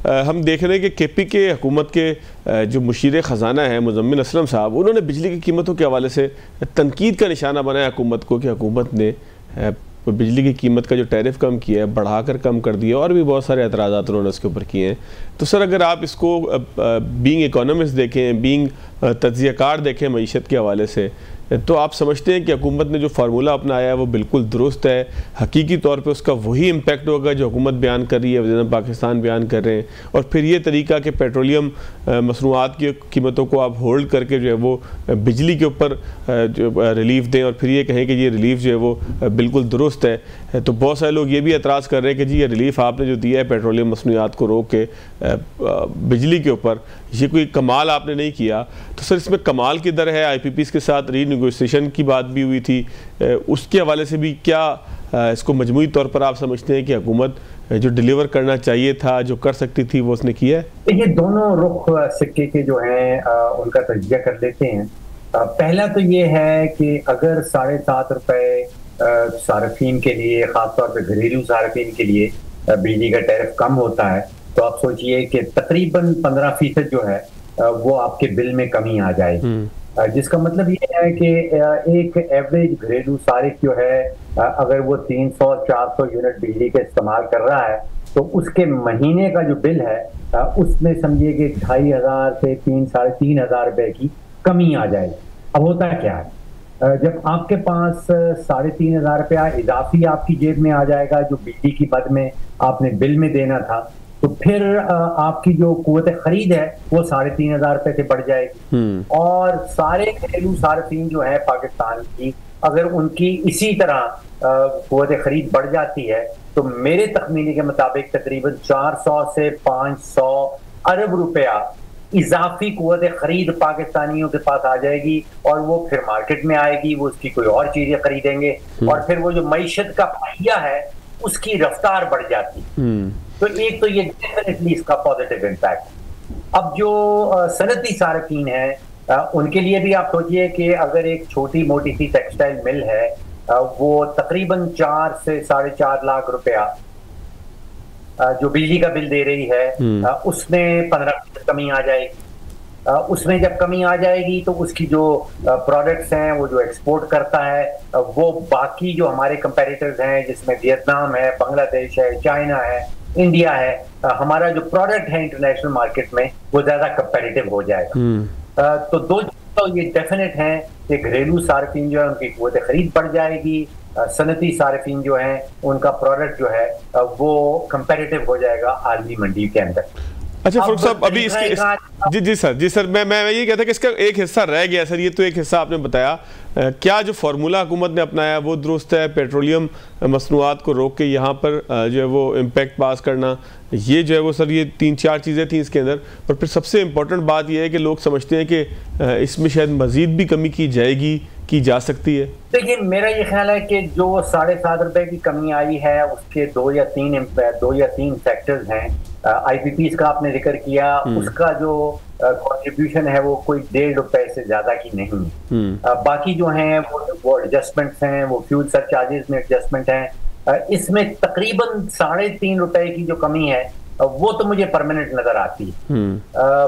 हम देख रहे हैं कि केपी के हुकूमत के जो मुशीर ख़जाना है मुज़म्मिल असलम साहब, उन्होंने बिजली की कीमतों के हवाले से तनकीद का निशाना बनाया हुकूमत को कि हुकूमत ने बिजली की कीमत का जो टैरिफ कम किया है बढ़ाकर कम कर दिया, और भी बहुत सारे एतराज़ात उन्होंने इसके ऊपर किए हैं। तो सर, अगर आप इसको बीइंग इकोनॉमिस्ट देखें, बीइंग तज्ज़ियाकार देखें मईशत के हवाले से, तो आप समझते हैं कि हुकूमत ने जो फार्मूला अपनाया है वो बिल्कुल दुरुस्त है? हकीकी तौर पे उसका वही इम्पैक्ट होगा जो हुकूमत बयान कर रही है, वज़ीर पाकिस्तान बयान कर रहे हैं? और फिर ये तरीका कि पेट्रोलियम मसनूआत की कीमतों को आप होल्ड करके जो है वो बिजली के ऊपर जो रिलीफ दें, और फिर ये कहें कि ये रिलीफ जो है वो बिल्कुल दुरुस्त है। तो बहुत सारे लोग ये भी एतराज़ कर रहे हैं कि जी ये रिलीफ आपने जो दिया है पेट्रोलियम मसनूआत को रोक के बिजली के ऊपर, ये कोई कमाल आपने नहीं किया। तो सर, इसमें कमाल किधर है? IPPs के साथ रीनेगोशिएशन की बात भी हुई थी, उसके हवाले से भी क्या इसको मजमूई तौर पर आप समझते हैं कि हुकूमत जो डिलीवर करना चाहिए था, जो कर सकती थी, वो उसने किया है? देखिए, दोनों रुख सिक्के के जो हैं उनका तजिया कर लेते हैं। पहला तो ये है कि अगर 7.5 रुपए सार्फिन के लिए, खासतौर पर घरेलू सार्फिन के लिए बिजली का टैरिफ कम होता है, तो आप सोचिए कि तकरीबन 15% जो है वो आपके बिल में कमी आ जाएगी। जिसका मतलब ये है कि एक एवरेज घरेलू सारिफ जो है अगर वो 300-400 यूनिट बिजली का इस्तेमाल कर रहा है, तो उसके महीने का जो बिल है उसमें समझिए कि 2500 से 3-3.5 रुपए की कमी आ जाएगी। अब होता क्या है, जब आपके पास 3.5 रुपया इजाफी आपकी जेब में आ जाएगा जो बिजली की बद में आपने बिल में देना था, तो फिर आपकी जो कुव्वत खरीद है वो 3.5 रुपए से बढ़ जाएगी। और सारे घरेलू सार्फिन जो है पाकिस्तान की, अगर उनकी इसी तरह कुव्वत खरीद बढ़ जाती है, तो मेरे तखमीने के मुताबिक तकरीबन 400 से 500 अरब रुपया इजाफी कुव्वत खरीद पाकिस्तानियों के पास आ जाएगी, और वो फिर मार्केट में आएगी, वो उसकी कोई और चीजें खरीदेंगे, और फिर वो जो मईशत का पहिया है उसकी रफ्तार बढ़ जाती है। तो एक तो ये डेफिनेटली इसका पॉजिटिव इम्पैक्ट। अब जो सनती सार्फिन है उनके लिए भी आप सोचिए कि अगर एक छोटी मोटी सी टेक्सटाइल मिल है वो तकरीबन 4 से 4.5 लाख रुपया जो बिजली का बिल दे रही है उसमें 15% कमी आ जाएगी। उसमें जब कमी आ जाएगी तो उसकी जो प्रोडक्ट्स हैं वो जो एक्सपोर्ट करता है वो बाकी जो हमारे कंपेटिटर्स हैं, जिसमें वियतनाम है, बांग्लादेश है, चाइना है, इंडिया है, हमारा जो प्रोडक्ट है इंटरनेशनल मार्केट में वो ज्यादा कंपेटिटिव हो जाएगा। तो दो तो ये डेफिनेट है कि घरेलू सार्फिन जो है उनकी कुव्वत खरीद बढ़ जाएगी, सनती सार्फिन जो है उनका प्रोडक्ट जो है वो कंपेटिटिव हो जाएगा आलमी मंडी के अंदर। अच्छा फारूक साहब, अभी इसके जी सर मैं ये कहता कि इसका एक हिस्सा रह गया सर। ये तो एक हिस्सा आपने बताया, क्या जो फार्मूला हुकूमत ने अपनाया वो दुरुस्त है? पेट्रोलियम मसनूआत को रोक के यहाँ पर जो है वो इम्पैक्ट पास करना, ये जो है वो सर, ये 3-4 चीज़ें थी इसके अंदर। और फिर सबसे इम्पोर्टेंट बात यह है कि लोग समझते हैं कि इसमें शायद मजीद भी कमी की जाएगी, की जा सकती है। देखिए, मेरा ये ख्याल है कि जो 7.5 रुपए की कमी आई है उसके 2 या 3 फैक्टर्स हैं। IPPs का आपने जिक्र किया, उसका जो कंट्रीब्यूशन है वो कोई 1.5 रुपए से ज्यादा की नहीं है। बाकी जो हैं वो एडजस्टमेंट्स हैं, वो फ्यूल सरचार्जेस में एडजस्टमेंट हैं। इसमें तकरीबन 3.5 रुपए की जो कमी है वो तो मुझे परमानेंट नजर आती है।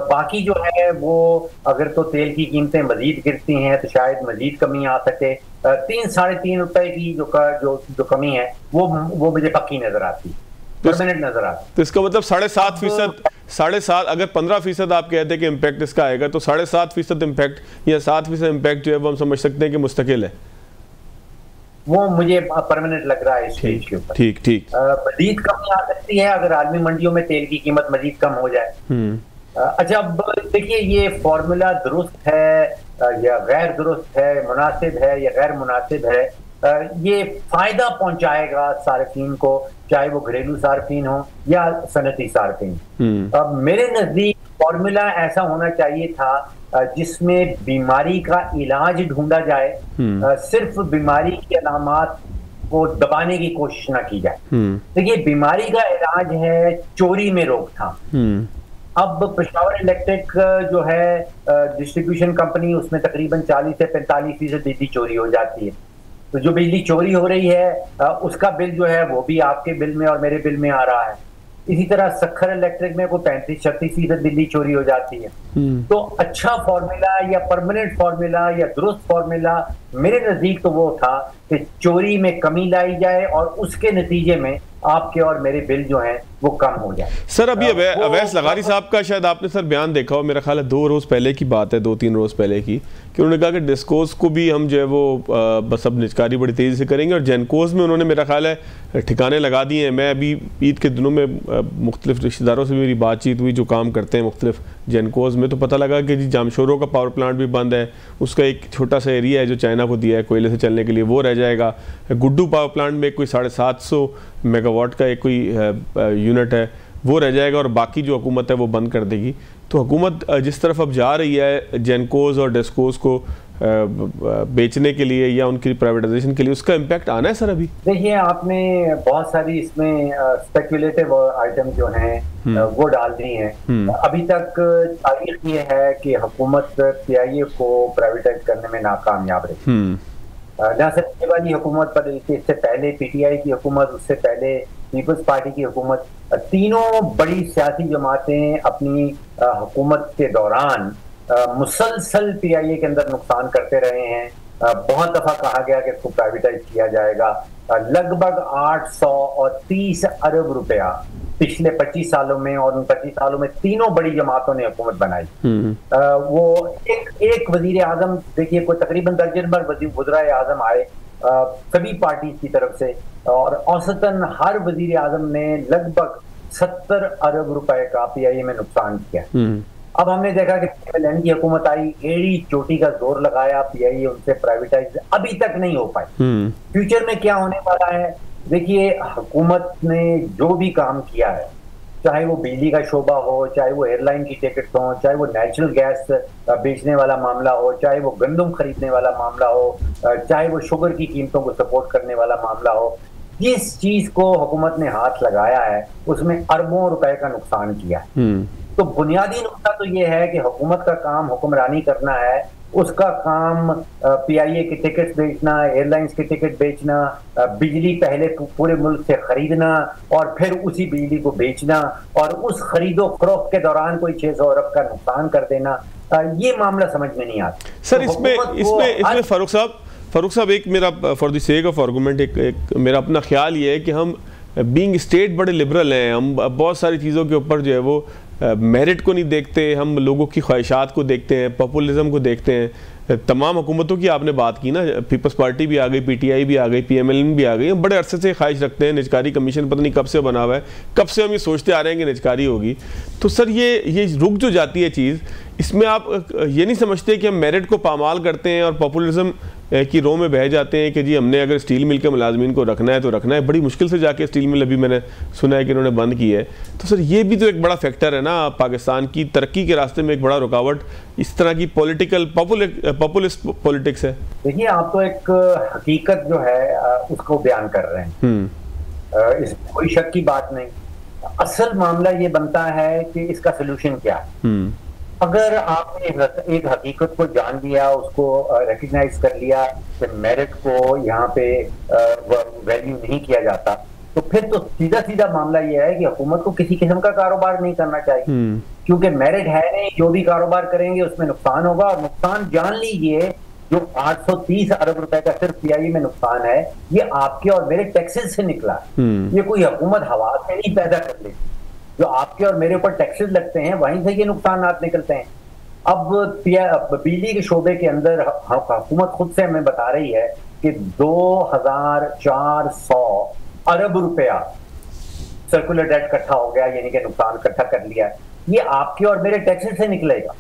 बाकी जो है वो अगर तो तेल की कीमतें मजीद गिरती हैं तो शायद मजीद कमी आ सके। 3-3.5 रुपए की जो कमी है वो मुझे पक्की नजर आती है, परमानेंट नजर आती है। तो इसका मतलब 7.5%, अगर 15% आप कहते हैं कि इम्पैक्ट इसका आएगा, तो 7.5% इम्पैक्ट या 7% इम्पैक्ट जो है वो हम समझ सकते हैं कि मुस्तकिल है। वो मुझे परमानेंट लग रहा है इस स्टेज के ऊपर। ठीक मजीद कमी आ सकती है अगर आलमी मंडियों में तेल की कीमत मजीद कम हो जाए। अच्छा, अब देखिए, ये फॉर्मूला दुरुस्त है या गैर दुरुस्त है, मुनासिब है या गैर मुनासिब है, ये फायदा पहुंचाएगा सार्फिन को, चाहे वो घरेलू सार्फिन हो या सनती सार्फिन। अब मेरे नजदीक फॉर्मूला ऐसा होना चाहिए था जिसमें बीमारी का इलाज ढूंढा जाए, सिर्फ बीमारी की अलामात को दबाने की कोशिश ना की जाए। देखिए, बीमारी का इलाज है चोरी में रोकथाम। अब पेशावर इलेक्ट्रिक जो है डिस्ट्रीब्यूशन कंपनी, उसमें तकरीबन 40 से 45% बिजली चोरी हो जाती है। तो जो बिजली चोरी हो रही है उसका बिल जो है वो भी आपके बिल में और मेरे बिल में आ रहा है। इसी तरह सखर इलेक्ट्रिक में कोई 35-36% बिजली चोरी हो जाती है। तो अच्छा फॉर्मूला या परमानेंट फॉर्मूला या दुरुस्त फॉर्मूला मेरे नजदीक तो वो था कि चोरी में कमी लाई जाए और उसके नतीजे में आपके और मेरे बिल जो हैं वो कम हो जाए। सर अभी अवैस लगारी साहब का शायद आपने सर बयान देखा हो, मेरा ख्याल है 2 रोज़ पहले की बात है, 2-3 रोज़ पहले की, कि उन्होंने कहा कि डिस्कोस को भी हम जो है वो बस अब निचकारी बड़ी तेज़ी से करेंगे, और जेनकोस में उन्होंने मेरा ख्याल है ठिकाने लगा दिए हैं। मैं अभी ईद के दिनों में मुख्तलिफ रिश्तेदारों से मेरी बातचीत हुई जो काम करते हैं मुख्तलिफ जेनकोस में, तो पता लगा कि जी जामशोरों का पावर प्लांट भी बंद है, उसका एक छोटा सा एरिया है जो चाइना को दिया है कोयले से चलने के लिए, वो रह जाएगा। गुड्डू पावर प्लांट में कोई 750 मेगावाट का एक कोई यूनिट है, वो रह जाएगा, और बाकी जो हुकूमत है वो बंद कर देगी। तो हुकूमत जिस तरफ अब जा रही है जेनकोस और डेस्कोस को बेचने के लिए या उनकी प्राइवेटाइजेशन के लिए, उसका इम्पैक्ट आना है सर अभी? देखिए, आपने बहुत सारी इसमें स्पेकुलेटिव आइटम जो हैं वो डाल दी हैं। अभी तक तारीख ये है कि हुकूमत पीआईए को प्राइवेटाइज करने में नाकामयाब रही। न सिर्फ ये वाली हुकूमत पर, इससे पहले पीटीआई की हुकूमत, उससे पहले पीपल्स पार्टी की हुकूमत, तीनों बड़ी सियासी जमातें अपनी हुकूमत के दौरान मुसलसल पीआईए के अंदर नुकसान करते रहे हैं। बहुत दफा कहा गया कि इसको प्राइवेटाइज किया जाएगा। लगभग 830 अरब रुपया पिछले 25 सालों में, और उन 25 सालों में तीनों बड़ी जमातों ने हुकूमत बनाई। वो एक वजीर आजम, देखिए कोई तकरीबन दर्जन भर वज़ीर आजम आए सभी पार्टी की तरफ से, और औसतन हर वजीर आजम ने लगभग 70 अरब रुपए का पीआईए में नुकसान किया। अब हमने देखा कि पीएमएल की हुकूमत आई, एड़ी चोटी का जोर लगाया, पीआईए उनसे प्राइवेटाइज अभी तक नहीं हो पाई। फ्यूचर में क्या होने वाला है? देखिए, हुकूमत ने जो भी काम किया है, चाहे वो बिजली का शोबा हो, चाहे वो एयरलाइन की टिकट हो, चाहे वो नेचुरल गैस बेचने वाला मामला हो, चाहे वो गंदम खरीदने वाला मामला हो, चाहे वो शुगर की कीमतों को सपोर्ट करने वाला मामला हो, जिस चीज को हुकूमत ने हाथ लगाया है उसमें अरबों रुपए का नुकसान किया। तो बुनियादी नुकता तो ये है कि हुकूमत का काम हुक्मरानी करना है, उसका काम पीआईए की टिकट बेचना, एयरलाइंस की टिकट बेचना, बिजली पहले पूरे मुल्क से खरीदना और फिर उसी बिजली को बेचना, और उस खरीदो फरोख्त के दौरान कोई 600 अरब का नुकसान कर देना, ये मामला समझ में नहीं आता सर। तो इसमें फारूक साहब एक मेरा for the sake of argument एक मेरा अपना ख्याल ये है कि हम बीइंग स्टेट बड़े लिबरल हैं, हम बहुत सारी चीज़ों के ऊपर जो है वो मेरिट को नहीं देखते, हम लोगों की ख्वाहिशात को देखते हैं, पॉपुलिज्म को देखते हैं। तमाम हुकूमतों की आपने बात की ना, पीपल्स पार्टी भी आ गई, पीटीआई भी आ गई, पीएमएल भी आ गई, हम बड़े अरसे से ख्वाहिश रखते हैं। निजकारी कमीशन पता नहीं कब से बना हुआ है, कब से हम ये सोचते आ रहे हैं कि निजकारी होगी। तो सर ये रुक जो जाती है चीज़, इसमें आप ये नहीं समझते कि हम मेरिट को पामाल करते हैं और पॉपुलिज्म की रो में बह जाते हैं कि जी हमने अगर स्टील मिल के मुलाजमीन को रखना है तो रखना है, बड़ी मुश्किल से जाके स्टील मिल अभी मैंने सुना है कि इन्होंने बंद की है। तो सर ये भी तो एक बड़ा फैक्टर है ना, पाकिस्तान की तरक्की के रास्ते में एक बड़ा रुकावट इस तरह की पॉपुलिस्ट पॉलिटिक्स है। देखिए, आप तो एक हकीकत जो है उसको बयान कर रहे हैं, इसमें कोई शक की बात नहीं। असल मामला ये बनता है कि इसका सोल्यूशन क्या है। अगर आपने एक हकीकत को जान लिया, उसको रिकग्नाइज कर लिया कि मेरिट को यहाँ पे वैल्यू नहीं किया जाता, तो फिर तो सीधा सीधा मामला ये है कि हुकूमत को किसी किस्म का कारोबार नहीं करना चाहिए, क्योंकि मेरिट है नहीं, जो भी कारोबार करेंगे उसमें नुकसान होगा। और नुकसान जान लीजिए, जो 830 अरब रुपए का सिर्फ पीआईए में नुकसान है, ये आपके और मेरे टैक्सेस से निकला। ये कोई हुकूमत हवा से नहीं पैदा कर लेती, जो आपके और मेरे ऊपर टैक्सेस लगते हैं वहीं से ये नुकसानात निकलते हैं। अब बिजली के शोबे के अंदर हुकूमत खुद से हमें बता रही है कि 2400 अरब रुपया सर्कुलर डेट इकट्ठा हो गया, यानी कि नुकसान इकट्ठा कर लिया। ये आपके और मेरे टैक्सेस से निकलेगा,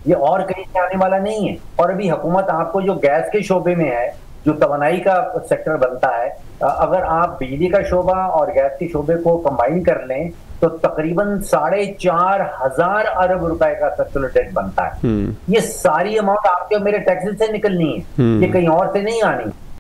ये और कहीं से आने वाला नहीं है। और अभी हुकूमत आपको जो गैस के शोबे में है, जो तवानाई का सेक्टर बनता है, अगर आप बिजली का शोबा और गैस के शोबे को कंबाइन कर लें तो तकरीबन 4500 अरब रुपए का सर्कुलर डेट बनता है। ये सारी अमाउंट आपके और मेरे टैक्सेस से निकलनी है, ये कहीं और से नहीं आनी।